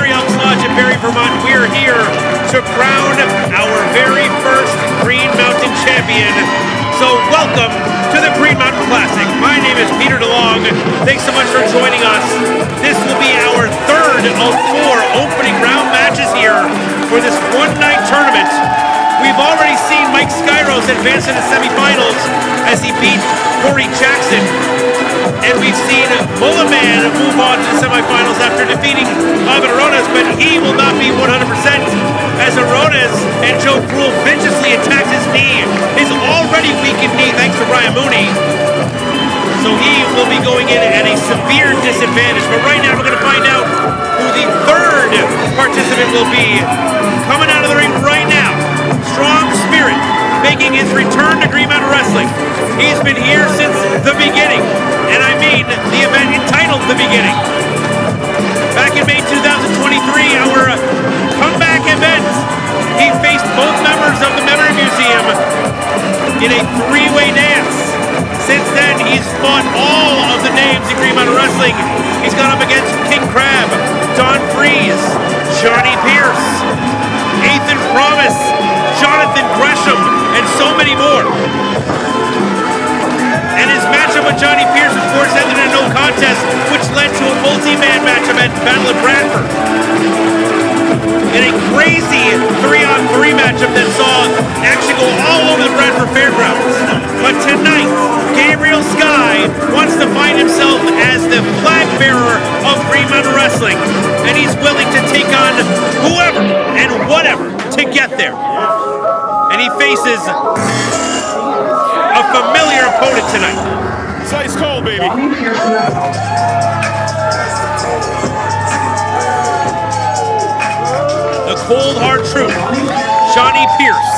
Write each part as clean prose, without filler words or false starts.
Elks Lodge in Barre, Vermont. We are here to crown our very first Green Mountain champion. So welcome to the Green Mountain Classic. My name is Peter DeLonge. Thanks so much for joining us. This will be our third of 4 opening round matches here for this one-night tournament. We've already seen Mike Skyros advance to the semifinals as he beat Corey Jackson. And we've seen Mullah Man move on to the semifinals after defeating Ivan Arones, but he will not be 100% as Arones and Joe Cruel viciously attacked his knee, his already weakened knee thanks to Ryan Mooney. So he will be going in at a severe disadvantage. But right now we're going to find out who the third participant will be. Coming out of the ring right now, Strong Spirit, making his return to Green Mountain Wrestling. He's been here since the beginning, and I mean the event entitled The Beginning. Back in May 2023, our comeback event, he faced both members of the Memory Museum in a 3-way dance. Since then, he's fought all of the names in Green Mountain Wrestling. He's gone up against King Crab, Don Freeze, Johnny Pierce, Ethan Promise, Jonathan Gresham, and so many more. And his matchup with Johnny Pierce, of course, ended in a no contest, which led to a multi-man matchup at Battle of Bradford. In a crazy 3-on-3 matchup that saw action go all over the Bradford Fairgrounds. But tonight, Gabriel Skye wants to find himself as the flag bearer of Green Mountain Wrestling, and he's willing to take on whoever and whatever to get there. And he faces a familiar opponent tonight. It's ice cold, baby. The cold, hard truth. Johnny Pierce.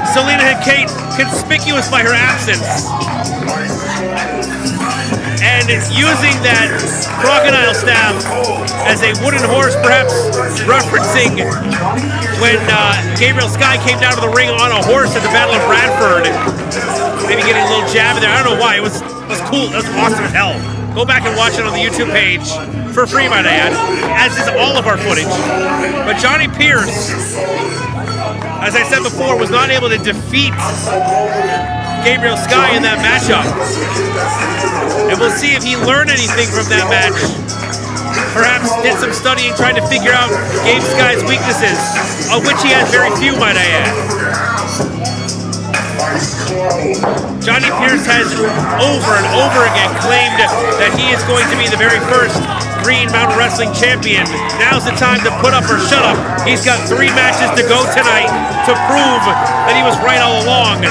Selena and Kate, conspicuous by her absence. And using that crocodile staff as a wooden horse, perhaps referencing when Gabriel Skye came down to the ring on a horse at the Battle of Bradford. Maybe getting a little jab in there. I don't know why. It was cool. It was awesome as hell. Go back and watch it on the YouTube page for free, might I add, as is all of our footage. But Johnny Pierce, as I said before, was not able to defeat Gabriel Skye in that matchup. And we'll see if he learned anything from that match. Perhaps did some studying trying to figure out Gabe Skye's weaknesses, of which he has very few, might I add. Johnny Pierce has over and over again claimed that he is going to be the very first Green Mountain Wrestling champion. Now's the time to put up or shut up. He's got 3 matches to go tonight to prove that he was right all along.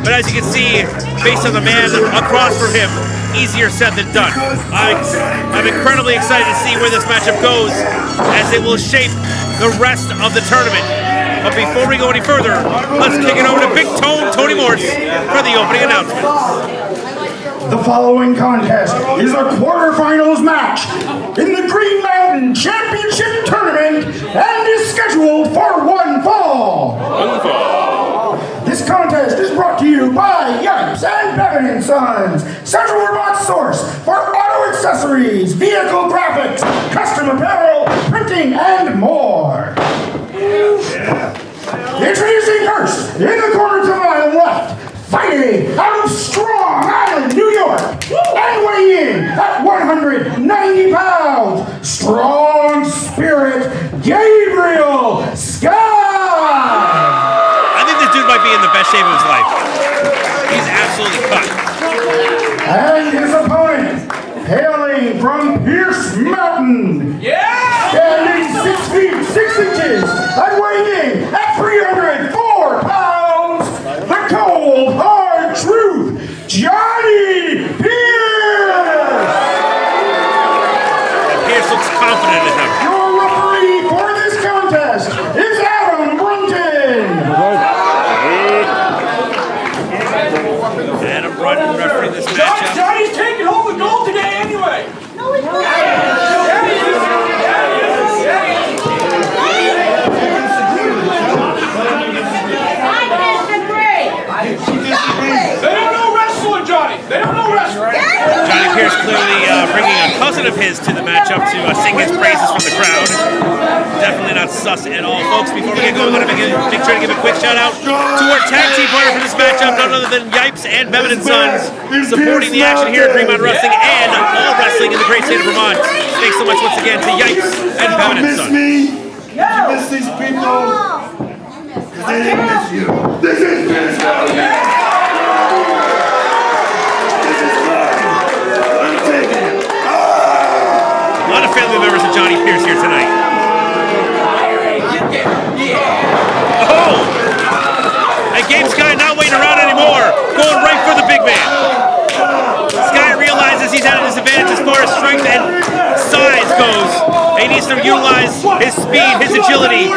But as you can see, based on the man across from him, easier said than done. I'm incredibly excited to see where this matchup goes, as it will shape the rest of the tournament. But before we go any further, let's kick it over to Big Tony Morse for the opening announcements. The following contest is a quarterfinals match in the Green Mountain Championship Tournament and is scheduled for one fall. This contest is brought to you by Yipes and Bevan & Sons, Central Vermont source for auto accessories, vehicle graphics, custom apparel, printing, and more. Introducing first, in the corner to my left, fighting out of Strong Island, New York, and weighing in at 190 pounds, Strong Spirit, Gabriel Skye. I think this dude might be in the best shape of his life. He's absolutely cut. And his opponent, hailing from Pierce Mountain, standing 6 feet 6 inches and weighing in at 304 pounds, the cold hard truth, Johnny Pierce. And Pierce looks confident in him. matchup to sing his praises from the crowd. Definitely not sus at all. Folks, before we get going, I'm going to make sure to give a quick shout out to our tag team partner for this matchup, none other than Yipes and Bevan & Sons, supporting the action here at Green Mountain Wrestling and all wrestling in the great state of Vermont. Thanks so much once again to Yipes and Bevan & Sons. Did you miss these people? Because they didn't miss you. This is Pierce Mountain. This is mine. I'm taking it. A lot of family members of Johnny Pierce here tonight. Oh! And Gabe Skye not waiting around anymore. Going right for the big man. Skye realizes he's at a disadvantage as far as strength and size goes. He needs to utilize his speed, his agility.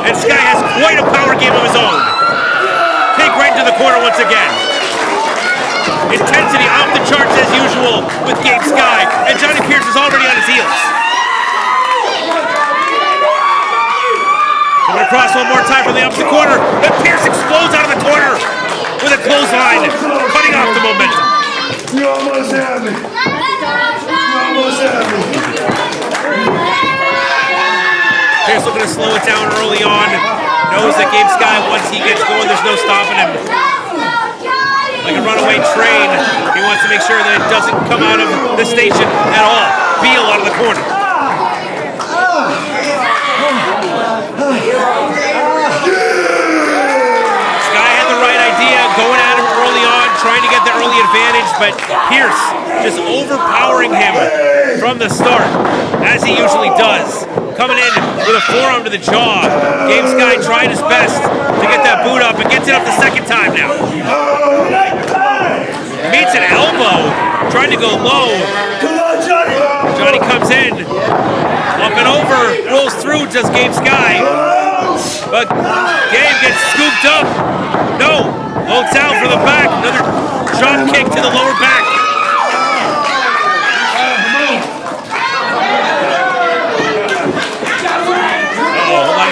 And Skye has quite a power game of his own. Kick right into the corner once again. Intensity off the charts as usual with Gabe Skye. And Johnny Pierce is already on his heels. Coming across one more time from the opposite corner. And Pierce explodes out of the corner with a clothesline, cutting off the momentum. You almost had me. Pierce looking to slow it down early on. Knows that Gabe Skye, once he gets going, there's no stopping him. Like a runaway train, he wants to make sure that it doesn't come out of the station at all. Beal out of the corner. Skye had the right idea, going at him early on, trying to get the early advantage, but Pierce just overpowering him from the start, as he usually does. Coming in with a forearm to the jaw. Gabe Skye trying his best to get that boot up and gets it up the second time now. Meets an elbow, trying to go low. Johnny comes in, up and over, rolls through, does Gabe Skye. But Gabe gets scooped up. No, holds out for the back. Another drop kick to the lower back.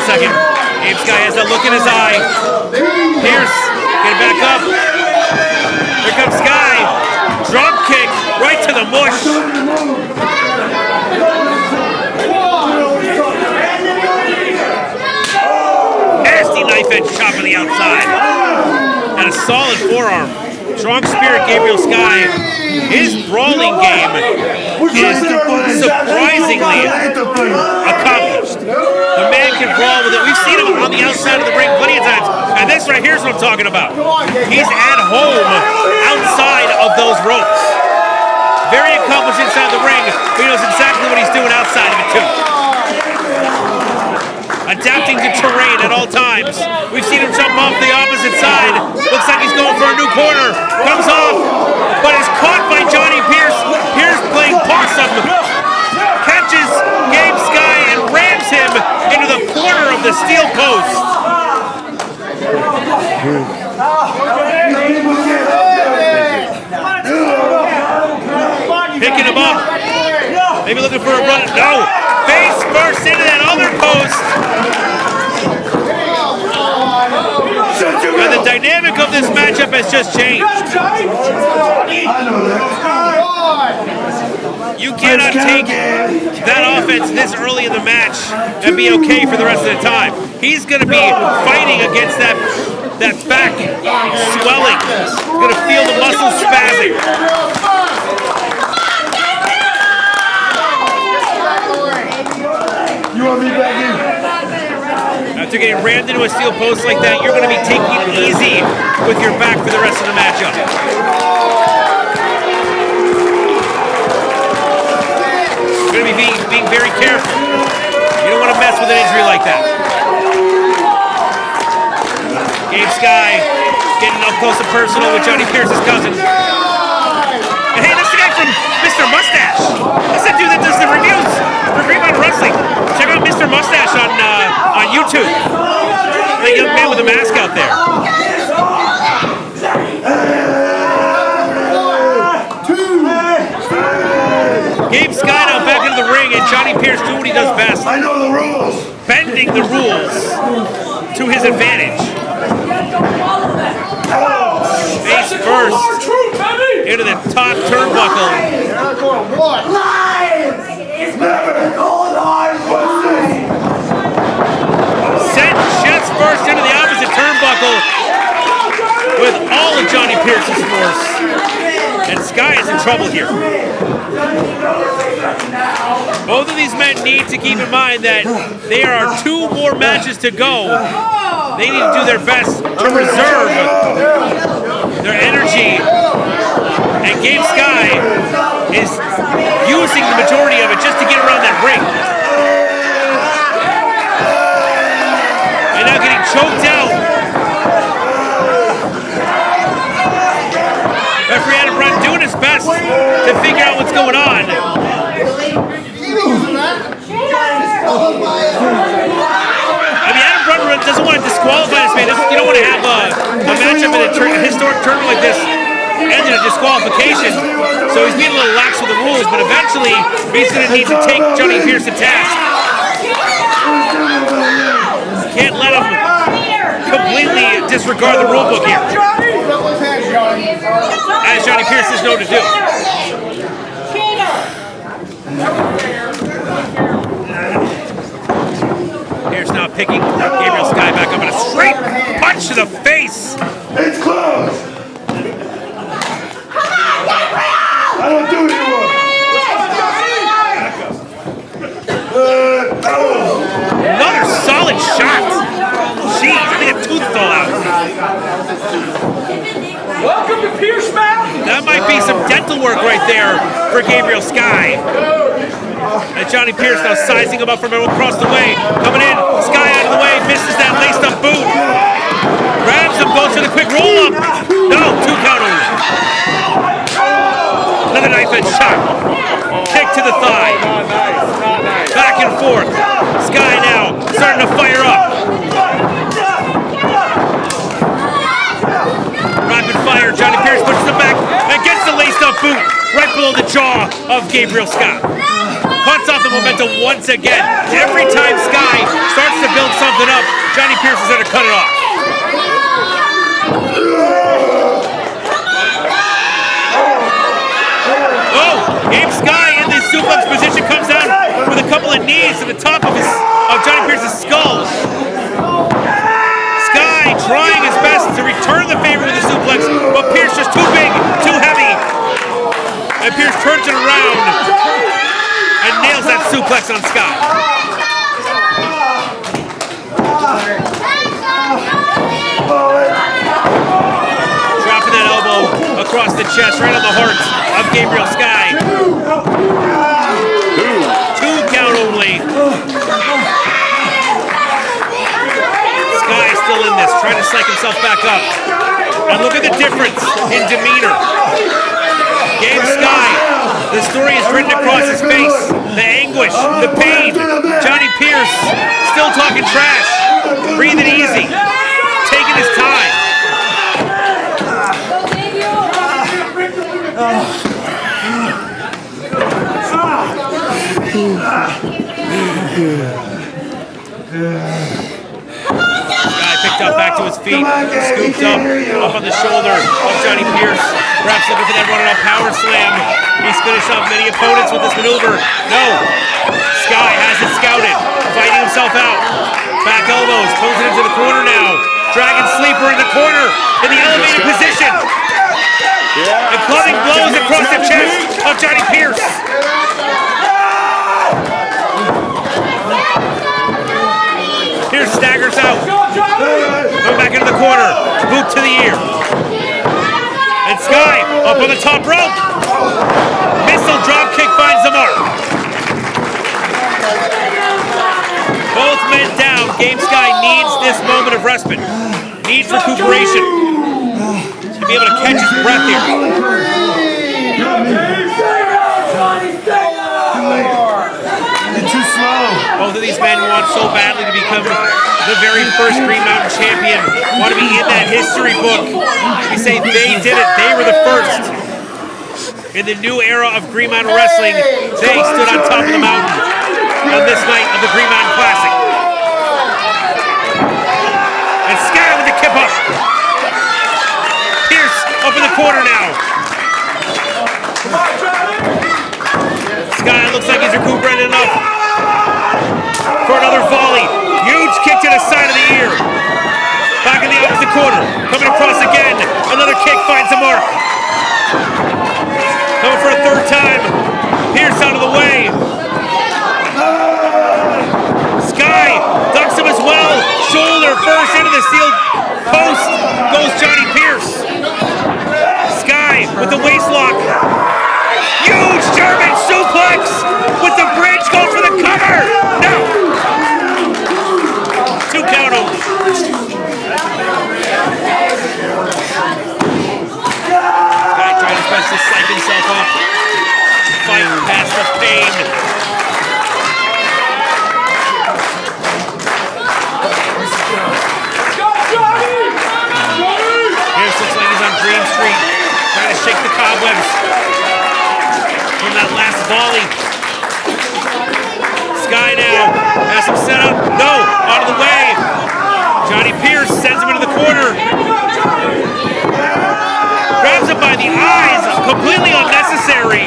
Second. Gabe Skye has that look in his eye. Pierce, get back up. Here comes Skye. Drop kick right to the mush. Nasty knife edge chop on the outside. And a solid forearm. Strong spirit, Gabriel Skye. His brawling game is surprisingly accomplished. The man can brawl with it. We've seen him on the outside of the ring plenty of times. And this right here is what I'm talking about. He's at home outside of those ropes. Very accomplished inside the ring, but he knows exactly what he's doing outside of it too. Adapting to terrain at all times. We've seen him jump off the opposite side. Looks like he's going for a new corner. Comes off, but is caught by Johnny Pierce. Pierce playing possum. Catches Gabe Skye and rams him into the corner of the steel post. Picking him up. Maybe looking for a run. No. Face first into that other post. And the dynamic of this matchup has just changed. You cannot take that offense this early in the match and be okay for the rest of the time. He's going to be fighting against that back swelling. He's going to feel the muscles spazzing. You want me back in? After getting rammed into a steel post like that, you're going to be taking it easy with your back for the rest of the matchup. You're going to be being very careful. You don't want to mess with an injury like that. Gabe Skye getting up close and personal with Johnny Pierce's cousin. And hey, that's the guy from Mr. Mustache. That's the dude that does the reviews for Green Mountain Wrestling. Check out Mr. Mustache on YouTube. The young man with a mask out there. Gabe Skye now back into the ring, and Johnny Pierce doing what he does best. I know the rules. Bending the rules to his advantage. Face first. into the top turnbuckle. Sent chest first into the opposite turnbuckle with all of Johnny Pierce's force. And Skye is in trouble here. Both of these men need to keep in mind that there are 2 more matches to go. They need to do their best to reserve their energy. And Gabe Skye is using the majority of it just to get around that ring. And now getting choked out. Referee Adam Brunn doing his best to figure out what's going on. I mean, Adam Brunn doesn't want to disqualify this man. You don't want to have a matchup in a historic tournament like this end in a disqualification. So he's being a little lax with the rules, but eventually he's going to need to take Johnny Pierce to task. Can't let him completely disregard the rule book here, as Johnny Pierce is known to do. Pierce now picking Gabriel Skye back up and a straight punch to the face. It's close. I don't do it anymore. Another solid shot. Jeez, I think a tooth fell out. Welcome to Pierce Mountain. That might be some dental work right there for Gabriel Skye. And Johnny Pierce now sizing him up from across the way. Coming in, Skye out of the way, misses that laced up boot. Grabs him, goes for the quick roll up. No, 2 count only. Another knife edge shot. Kick to the thigh. Back and forth. Skye now starting to fire up. Rapid fire. Johnny Pierce pushes him back and gets the laced up boot right below the jaw of Gabriel Skye. Cuts off the momentum once again. Every time Skye starts to build something up, Johnny Pierce is there to cut it off. Oh, Gabe Skye in this suplex position comes down with a couple of knees to the top of Johnny Pierce's skull. Skye trying his best to return the favor with the suplex, but Pierce just too big, too heavy. And Pierce turns it around and nails that suplex on Skye. Dropping that elbow across the chest, right on the heart of Gabriel Skye. 2 count only. Skye still in this, trying to psych himself back up. And look at the difference in demeanor. Gabe Skye, the story is written across his face. The anguish, the pain. Johnny Pierce still talking trash, breathing easy, taking his time. Skye picked up back to his feet, scooped up on the shoulder of Johnny Pierce. Perhaps looking for that run-on power slam. He's finished off many opponents with this maneuver. No, Skye has it scouted, fighting himself out. Back elbows, pulls it into the corner now. Dragon sleeper in the corner, in the elevated position. And clubbing blows across the chest of Johnny Pierce. Pierce staggers out. Going back into the corner. Boot to the ear. And Skye up on the top rope. Missile drop kick finds the mark. Both men down. Gabe Skye needs this moment of respite. Needs recuperation. To be able to catch his breath here. You're too slow. Both of these men want so badly to become the very first Green Mountain champion. Want to be in that history book. We say they did it. They were the first. In the new era of Green Mountain Wrestling, they stood on top of the mountain on this night of the Green Mountain Classic. And Skye with the kip up. Pierce up in the corner now. Skye looks like he's recuperated enough for another volley. Huge kick to the side of the ear. Back in the opposite corner. Coming across again. Another kick finds a mark. Coming for a third time. Pierce out of the way. Skye ducks him as well. Shoulder first into the steel post. Goes Johnny Pierce. Skye with the waist lock. Huge German suplex with the bridge. Goes for the cover. No. 2 count only. Skye trying his best to psych himself up. Fight past the pain. Pierce looks like he's on Dream Street, trying to shake the cobwebs from that last volley. Skye now has him set up. No, out of the way. Johnny Pierce sends him into the corner. Grabs him by the eyes, completely unnecessary.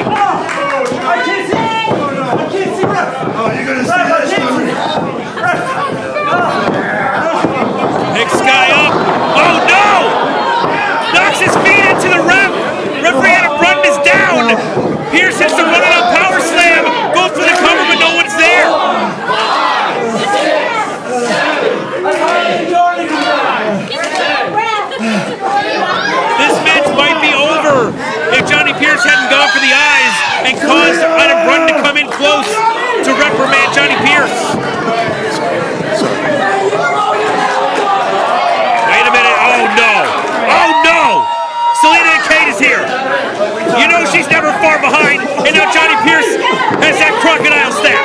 Picks Skye up. Oh no! Knocks his feet into the ref. Referee Adam Brunton is down. Pierce hits the running up power slam. Goes for the cover, but no one's there. This match might be over if Johnny Pierce hadn't gone for the eyes and caused Adam Brunton to come in close to reprimand Johnny Pierce. Wait a minute. Oh no. Oh no. Selena Kate is here. You know she's never far behind, and now Johnny Pierce has that crocodile staff.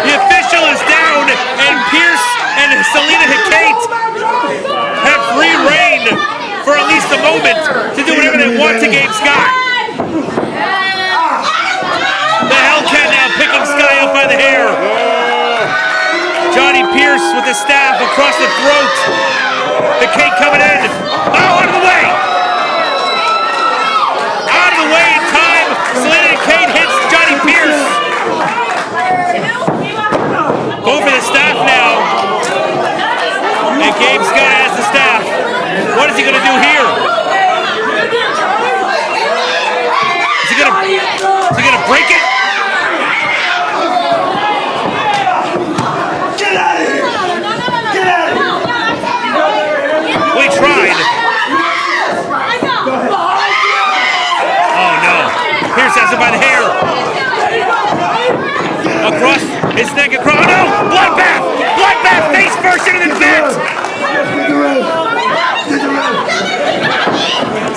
The official is down, and Pierce and Selena Kate have free reign for at least a moment to do whatever they want to Gabe Skye. The Hellcat now picking Skye up by the hair. Johnny Pierce with the staff across the throat. The cake coming in. Oh, out of the way! Out of the way in time. Selena Kate hits Johnny Pierce. Going for the staff now. And Gabe Skye has the staff. What is he going to do here? Is he going to break it? Get out of here! Get out of here! We tried. Oh no. Pierce has him by the hair. Across his neck, across. Oh no! Bloodbath! Bloodbath! Face first into the net!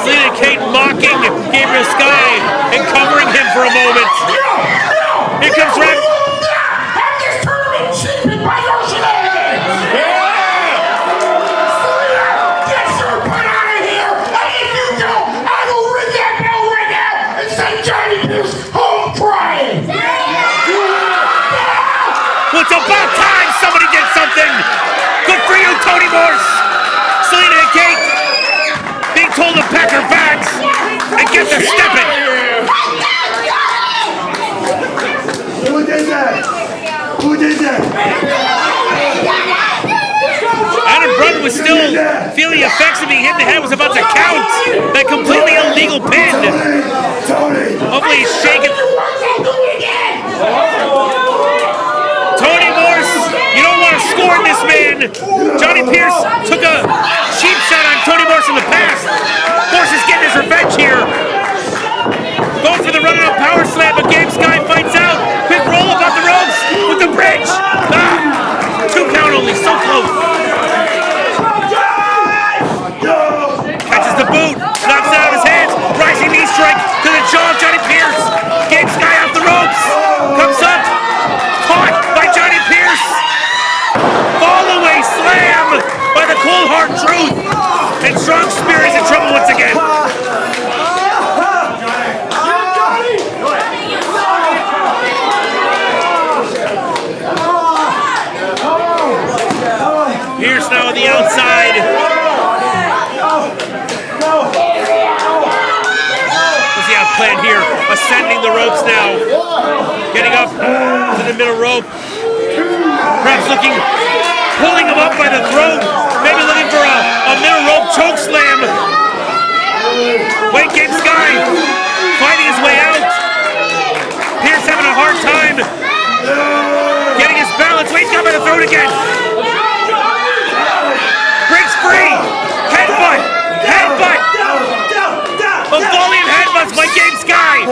Selena Kate mocking Gabriel Skye and covering him for a moment. Here comes Red. Have this tournament cheapened by your shenanigans! Selena, get your butt out of here! And if you don't, I will ring that bell right now and send Johnny Pierce home crying! Well, it's about time somebody did something! Good for you, Tony Morse! Selena Kate being told to pack her bags and get their stepping! Who did that? Who did that? Adam Brunton was still feeling the effects of being hit in the head, was about to count that completely illegal pin. Tony! Hopefully he's shaking. Tony Morse, you don't want to score this man. Johnny Pierce took a cheap shot on Tony Morse in the past. Morse is getting his revenge here. Going for the running up power slam, but Gabe Skye fights out. Quick roll up off the ropes with the bridge. 2 count only, so close. Catches the boot, knocks it out of his hands. Rising knee strike. ascending the ropes now. Getting up to the middle rope. Perhaps pulling him up by the throat. Maybe looking for a middle rope choke slam. Wait, Gabe Skye fighting his way out. Pierce having a hard time getting his balance. Wait, he's got by the throat again. Breaks free. Headbutt. Headbutt. A volley of headbutts by Gabe Skye.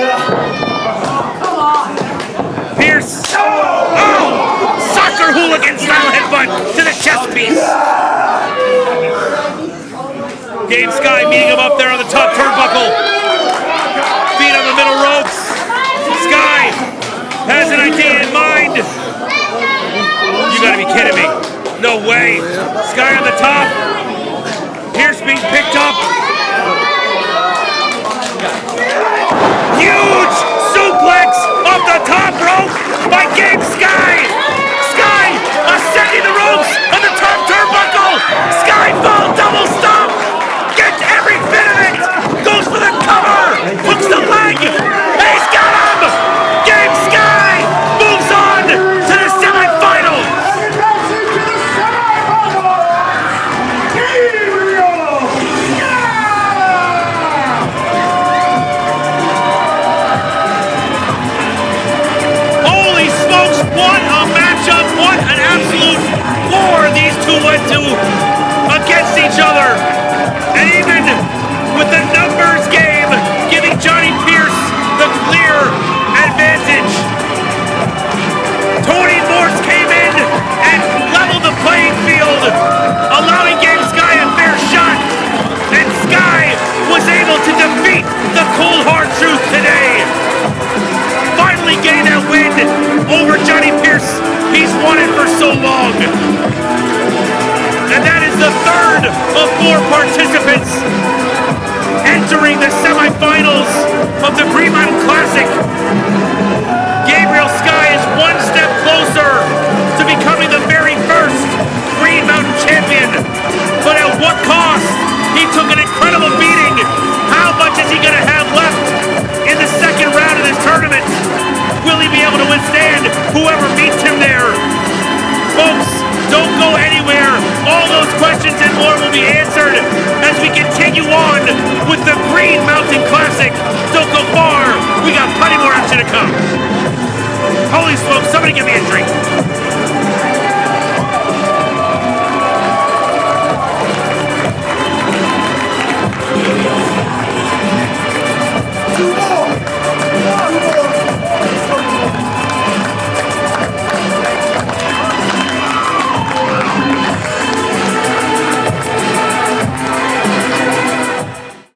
Pierce. Oh! Soccer hooligan style headbutt to the chest piece. Gabe Skye meeting him up there on the top turnbuckle. Feet on the middle ropes. Skye has an idea in mind. You gotta be kidding me. No way. Skye on the top. Pierce being picked up. Huge suplex off the top rope by Gabe Skye. Skye ascending the ropes on the top turnbuckle. Skye fall double stomp. Gets every bit of it. Goes for the cover. Hooks the leg. He's got him. Gabe Skye moves on to the semifinals. Holy smokes, what a matchup, what an absolute war these two went to against each other. And even with the numbers game giving Johnny Pierce the clear advantage, Tony Morse came in and leveled the playing field, allowing Gabe Skye a fair shot, and Skye was able to defeat the cold hard truth today. Finally getting that win over Johnny Pierce. He's wanted for so long. And that is the third of 4 participants entering the semifinals of the Green Mountain Classic